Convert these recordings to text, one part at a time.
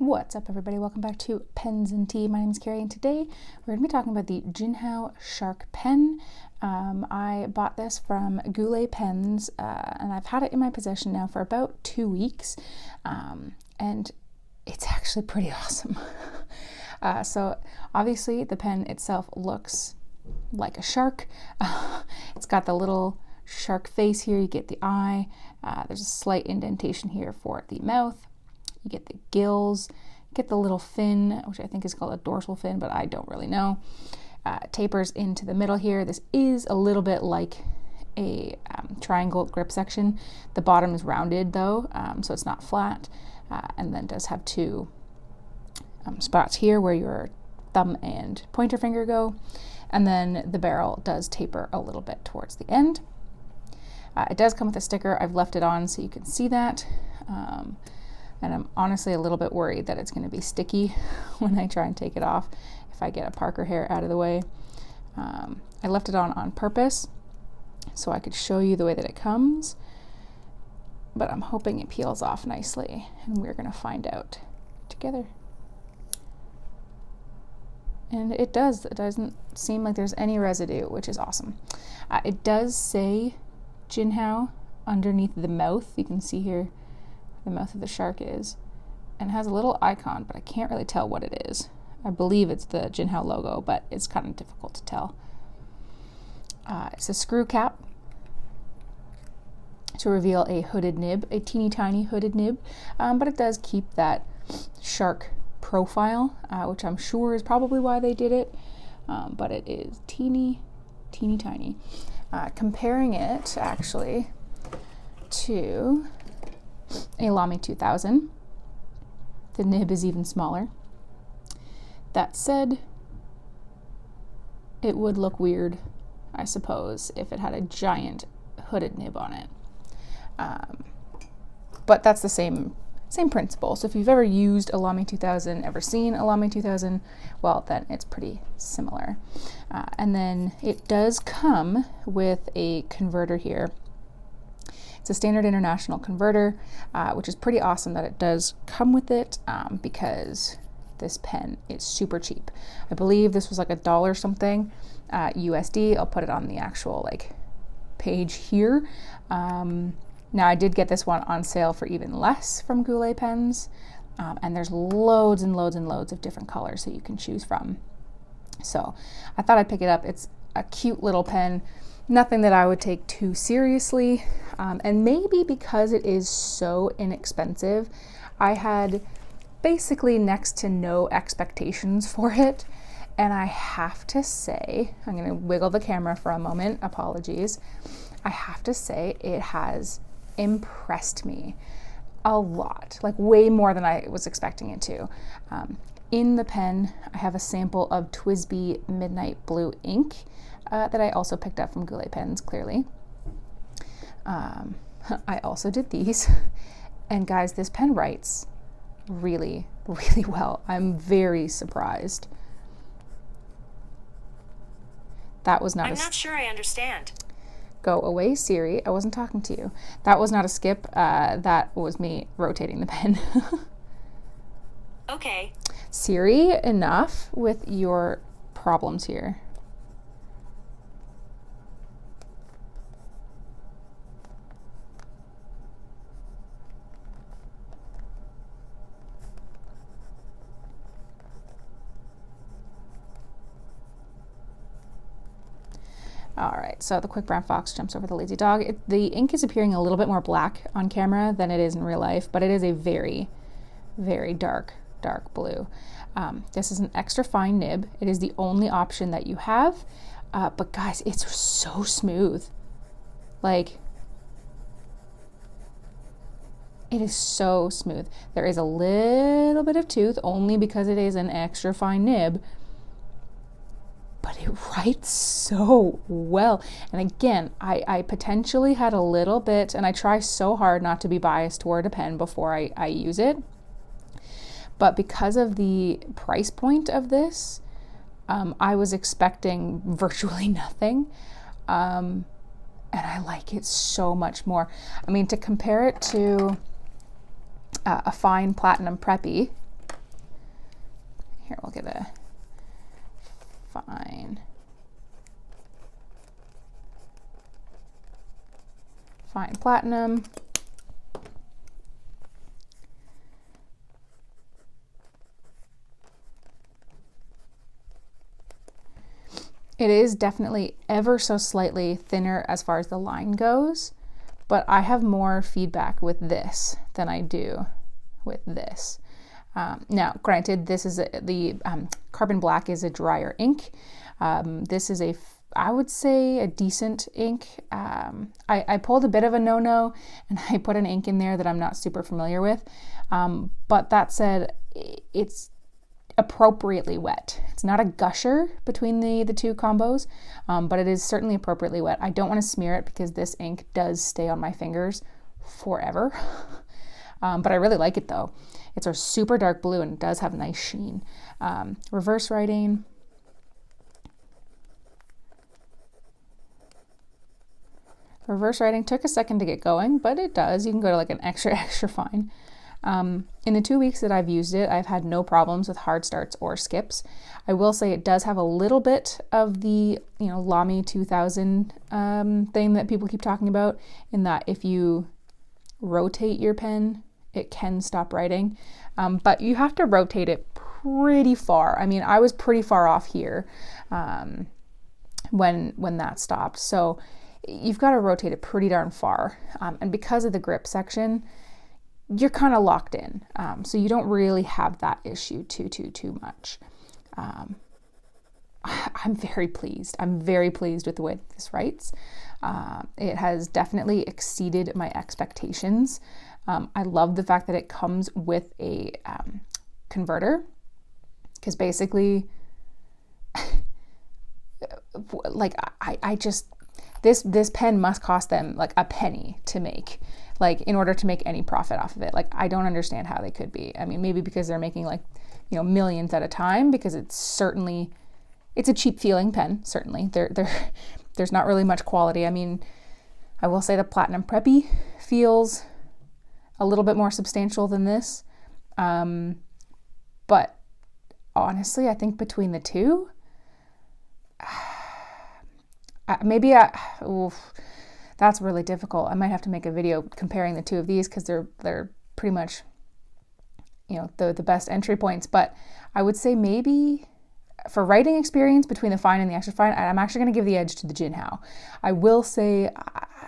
What's up, everybody? Welcome back to Pens and Tea. My name is Carrie, and today we're going to be talking about the Jinhao Shark pen. I bought this from Goulet Pens, and I've had it in my possession now for about 2 weeks, and it's actually pretty awesome. So obviously the pen itself looks like a shark. It's got the little shark face here. You get the eye. There's a slight indentation here for the mouth. You get the gills, get the little fin, which I think is called a dorsal fin, but I don't really know. Tapers into the middle here. This is a little bit like a triangle grip section. The bottom is rounded though, so it's not flat, and then does have two spots here where your thumb and pointer finger go, and then the barrel does taper a little bit towards the end. It does come with a sticker. I've left it on so you can see that. And I'm honestly a little bit worried that it's going to be sticky when I try and take it off if I get a Parker hair out of the way. I left it on purpose so I could show you the way that it comes, but I'm hoping it peels off nicely, and we're going to find out together. And it does. It doesn't seem like there's any residue, which is awesome. It does say Jinhao underneath the mouth. You can see here the mouth of the shark is, and it has a little icon, but I can't really tell what it is. I believe it's the Jinhao logo, but it's kind of difficult to tell. It's a screw cap to reveal a hooded nib, a teeny tiny hooded nib, but it does keep that shark profile, which I'm sure is probably why they did it, but it is teeny tiny. Comparing it actually to a Lamy 2000, the nib is even smaller. That said, it would look weird, I suppose, if it had a giant hooded nib on it. But that's the same principle. So if you've ever used a Lamy 2000, ever seen a Lamy 2000, well, then it's pretty similar. And then it does come with a converter here. It's a standard international converter, which is pretty awesome that it does come with it, because this pen is super cheap. I believe this was like $1 something USD. I'll put it on the actual page here. Now I did get this one on sale for even less from Goulet Pens, and there's loads and loads and loads of different colors that you can choose from. So I thought I'd pick it up. It's a cute little pen. Nothing that I would take too seriously, and maybe because it is so inexpensive, I had basically next to no expectations for it, and I have to say, I'm going to wiggle the camera for a moment, apologies, I have to say it has impressed me a lot, like way more than I was expecting it to. In the pen, I have a sample of TWSBI Midnight Blue ink, that I also picked up from Goulet Pens, clearly. I also did these, and guys, this pen writes really, really well. I'm very surprised. That was not I'm not sure I understand. Go away, Siri. I wasn't talking to you. That was not a skip. That was me rotating the pen. Okay. Siri, enough with your problems here. All right, so the quick brown fox jumps over the lazy dog. The ink is appearing a little bit more black on camera than it is in real life, but it is a very, very dark blue. This is an extra fine nib. It is the only option that you have, but guys, it's so smooth. Like, it is so smooth. There is a little bit of tooth only because it is an extra fine nib, but it writes so well. And again, I potentially had a little bit, and I try so hard not to be biased toward a pen before I use it, but because of the price point of this, I was expecting virtually nothing, and I like it so much more. I mean, to compare it to a fine platinum preppy, here we'll get a fine platinum. It is definitely ever so slightly thinner as far as the line goes, but I have more feedback with this than I do with this. Now, granted, this is the Carbon Black is a drier ink. This is I would say a decent ink. I pulled a bit of a no-no and I put an ink in there that I'm not super familiar with. But that said, it's appropriately wet. It's not a gusher between the two combos, but it is certainly appropriately wet. I don't want to smear it because this ink does stay on my fingers forever. But I really like it though. It's a super dark blue and it does have a nice sheen. Reverse writing. Reverse writing took a second to get going, but it does. You can go to like an extra fine. In the 2 weeks that I've used it, I've had no problems with hard starts or skips. I will say it does have a little bit of the, Lamy 2000 thing that people keep talking about, in that if you rotate your pen, it can stop writing. But you have to rotate it pretty far. I mean, I was pretty far off here when that stopped. So you've got to rotate it pretty darn far. And because of the grip section, you're kind of locked in. So you don't really have that issue too much. I'm very pleased. I'm very pleased with the way that this writes. It has definitely exceeded my expectations. I love the fact that it comes with a converter, because basically, like I just, this pen must cost them like a penny to make, like in order to make any profit off of it. Like I don't understand how they could be. I mean, maybe because they're making like, millions at a time, because it's a cheap feeling pen. Certainly there's not really much quality. I mean, I will say the Platinum Preppy feels a little bit more substantial than this. But honestly, I think between the two, that's really difficult. I might have to make a video comparing the two of these, because they're pretty much, the best entry points. But I would say maybe for writing experience between the fine and the extra fine, I'm actually going to give the edge to the Jinhao. I will say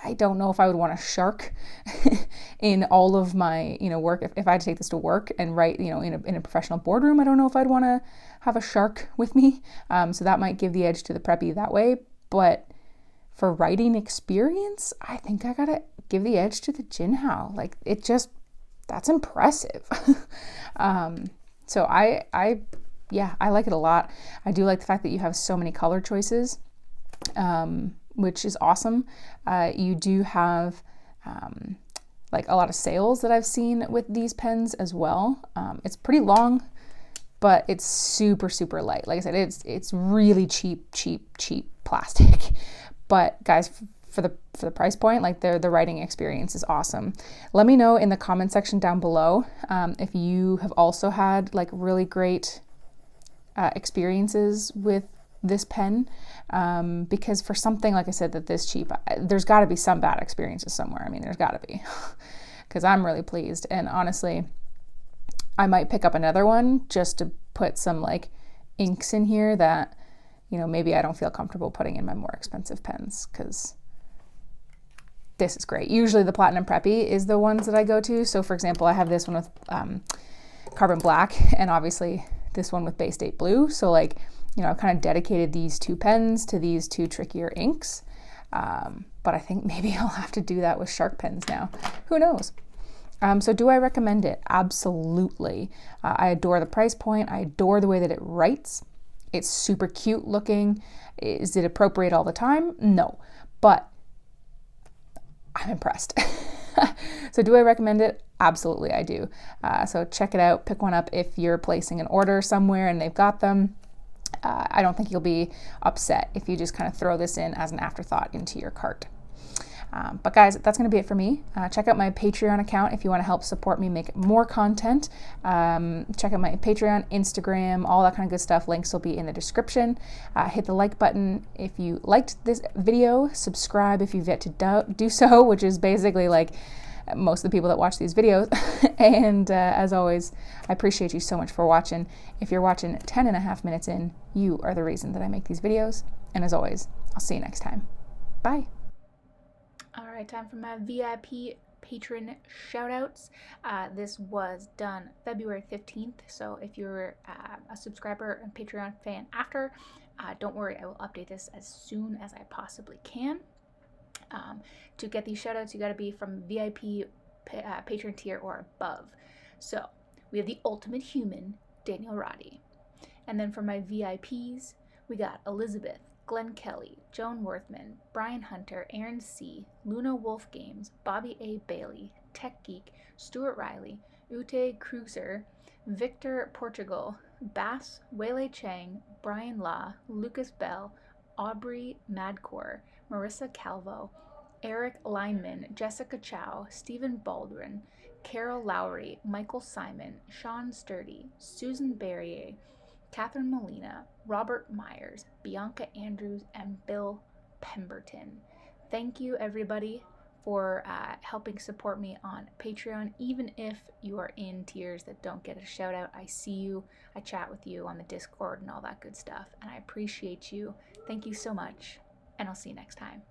I don't know if I would want a Shark in all of my work. If I had to take this to work and write in a professional boardroom, I don't know if I'd want to have a Shark with me. So that might give the edge to the Preppy that way. But for writing experience, I think I gotta give the edge to the Jinhao. Like that's impressive. So I like it a lot. I do like the fact that you have so many color choices, which is awesome. You do have like a lot of sales that I've seen with these pens as well. It's pretty long, but it's super, super light. Like I said, it's really cheap plastic. But guys, for the price point, like the writing experience is awesome. Let me know in the comment section down below if you have also had like really great experiences with this pen, because for something like I said that this cheap, there's got to be some bad experiences somewhere. I mean, there's got to be, because I'm really pleased. And honestly, I might pick up another one just to put some like inks in here that maybe I don't feel comfortable putting in my more expensive pens, because this is great. Usually the Platinum Preppy is the ones that I go to. So for example, I have this one with Carbon Black, and obviously this one with Bay State Blue. So like, I've kind of dedicated these two pens to these two trickier inks. But I think maybe I'll have to do that with Shark pens now. Who knows? So do I recommend it? Absolutely. I adore the price point. I adore the way that it writes. It's super cute looking. Is it appropriate all the time? No, but I'm impressed. So do I recommend it? Absolutely, I do. So check it out. Pick one up if you're placing an order somewhere and they've got them. I don't think you'll be upset if you just kind of throw this in as an afterthought into your cart. But guys, that's going to be it for me. Check out my Patreon account if you want to help support me make more content. Check out my Patreon, Instagram, all that kind of good stuff. Links will be in the description. Hit the like button if you liked this video. Subscribe if you've yet to do so, which is basically like most of the people that watch these videos. And as always, I appreciate you so much for watching. If you're watching 10.5 minutes in, you are the reason that I make these videos. And as always, I'll see you next time. Bye. All right, time for my VIP patron shoutouts. This was done February 15th, so if you're a subscriber and Patreon fan after, don't worry, I will update this as soon as I possibly can. To get these shoutouts, you got to be from VIP patron tier or above. So we have the ultimate human, Daniel Roddy. And then for my VIPs, we got Elizabeth, Glenn Kelly, Joan Worthman, Brian Hunter, Aaron C., Luna Wolf Games, Bobby A. Bailey, Tech Geek, Stuart Riley, Ute Cruiser, Victor Portugal, Bass, Wele Chang, Brian Law, Lucas Bell, Aubrey Madcore, Marissa Calvo, Eric Lineman, Jessica Chow, Stephen Baldwin, Carol Lowry, Michael Simon, Sean Sturdy, Susan Barrier, Catherine Molina, Robert Myers, Bianca Andrews, and Bill Pemberton. Thank you, everybody, for helping support me on Patreon. Even if you are in tiers that don't get a shout out, I see you, I chat with you on the Discord and all that good stuff, and I appreciate you. Thank you so much, and I'll see you next time.